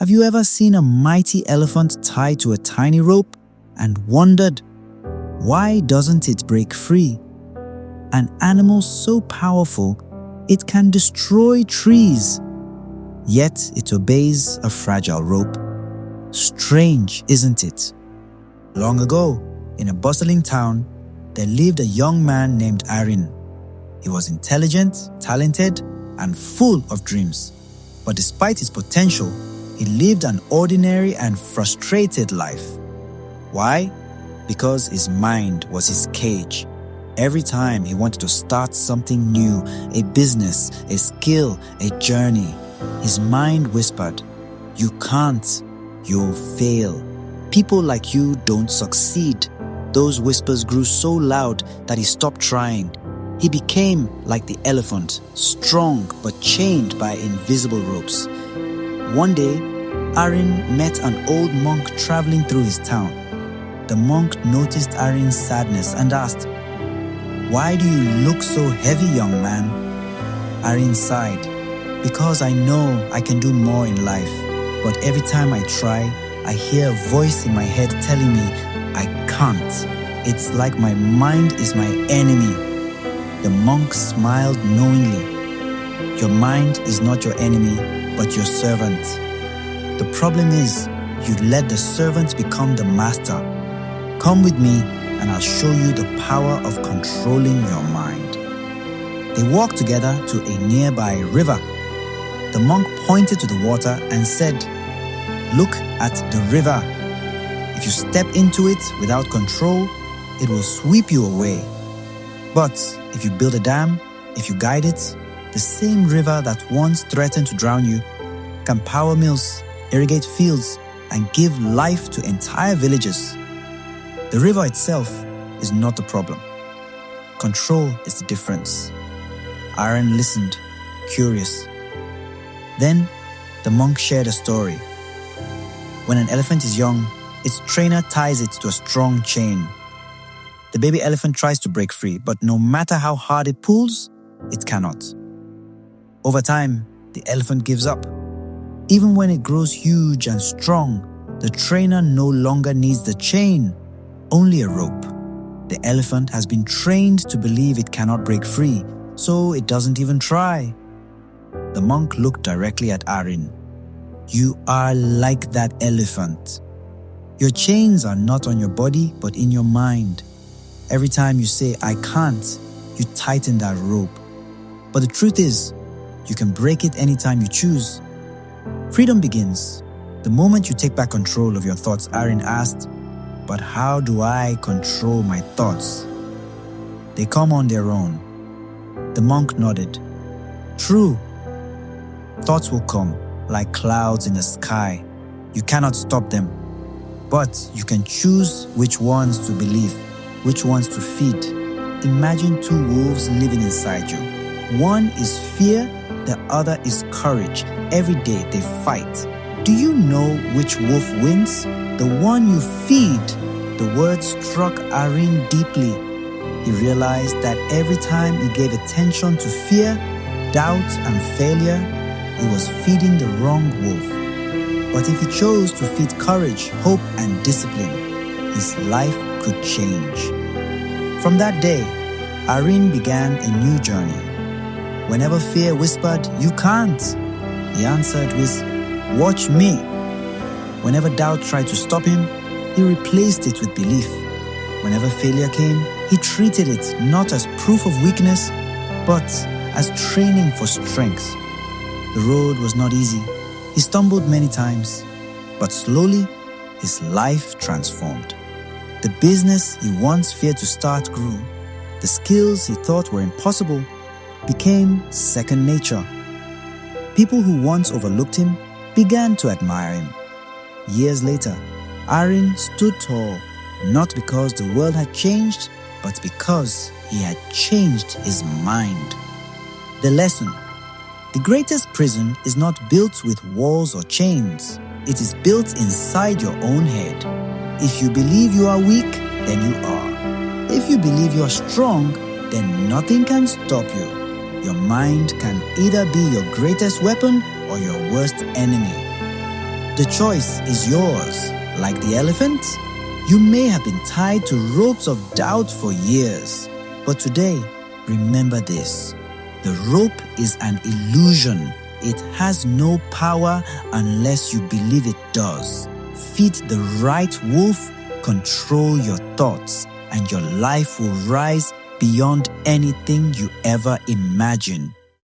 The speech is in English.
Have you ever seen a mighty elephant tied to a tiny rope and wondered, why doesn't it break free? An animal so powerful, it can destroy trees, yet it obeys a fragile rope. Strange, isn't it? Long ago, in a bustling town, there lived a young man named Aaron. He was intelligent, talented, and full of dreams. But despite his potential, he lived an ordinary and frustrated life. Why? Because his mind was his cage. Every time he wanted to start something new, a business, a skill, a journey, his mind whispered, "You can't, you'll fail. People like you don't succeed." Those whispers grew so loud that he stopped trying. He became like the elephant, strong but chained by invisible ropes. One day, Aaron met an old monk traveling through his town. The monk noticed Aaron's sadness and asked, "Why do you look so heavy, young man?" Aaron sighed, "Because I know I can do more in life, but every time I try, I hear a voice in my head telling me I can't. It's like my mind is my enemy." The monk smiled knowingly. "Your mind is not your enemy, but your servant. The problem is, you let the servant become the master. Come with me and I'll show you the power of controlling your mind." They walked together to a nearby river. The monk pointed to the water and said, "Look at the river. If you step into it without control, it will sweep you away. But if you build a dam, if you guide it, the same river that once threatened to drown you can power mills, irrigate fields, and give life to entire villages. The river itself is not the problem. Control is the difference." Aaron listened, curious. Then the monk shared a story. When an elephant is young, its trainer ties it to a strong chain. The baby elephant tries to break free, but no matter how hard it pulls, it cannot. Over time, the elephant gives up. Even when it grows huge and strong, the trainer no longer needs the chain, only a rope. The elephant has been trained to believe it cannot break free, so it doesn't even try. The monk looked directly at Aaron. "You are like that elephant. Your chains are not on your body, but in your mind. Every time you say, 'I can't,' you tighten that rope. But the truth is, you can break it anytime you choose." Freedom begins the moment you take back control of your thoughts. Aaron asked, "But how do I control my thoughts?" "They come on their own." The monk nodded. "True. Thoughts will come like clouds in the sky. You cannot stop them. But you can choose which ones to believe, which ones to feed. Imagine two wolves living inside you. One is fear, the other is courage. Every day they fight. Do you know which wolf wins? The one you feed." The words struck Aaron deeply. He realized that every time he gave attention to fear, doubt, and failure, he was feeding the wrong wolf. But if he chose to feed courage, hope, and discipline, his life could change. From that day, Aaron began a new journey. Whenever fear whispered, "You can't," he answered with, "Watch me." Whenever doubt tried to stop him, he replaced it with belief. Whenever failure came, he treated it not as proof of weakness, but as training for strength. The road was not easy. He stumbled many times, but slowly, his life transformed. The business he once feared to start grew. The skills he thought were impossible became second nature. People who once overlooked him began to admire him. Years later, Aaron stood tall, not because the world had changed, but because he had changed his mind. The lesson: the greatest prison is not built with walls or chains. It is built inside your own head. If you believe you are weak, then you are. If you believe you are strong, then nothing can stop you. Your mind can either be your greatest weapon or your worst enemy. The choice is yours. Like the elephant, you may have been tied to ropes of doubt for years. But today, remember this. The rope is an illusion. It has no power unless you believe it does. Feed the right wolf, control your thoughts, and your life will rise beyond anything you ever imagined.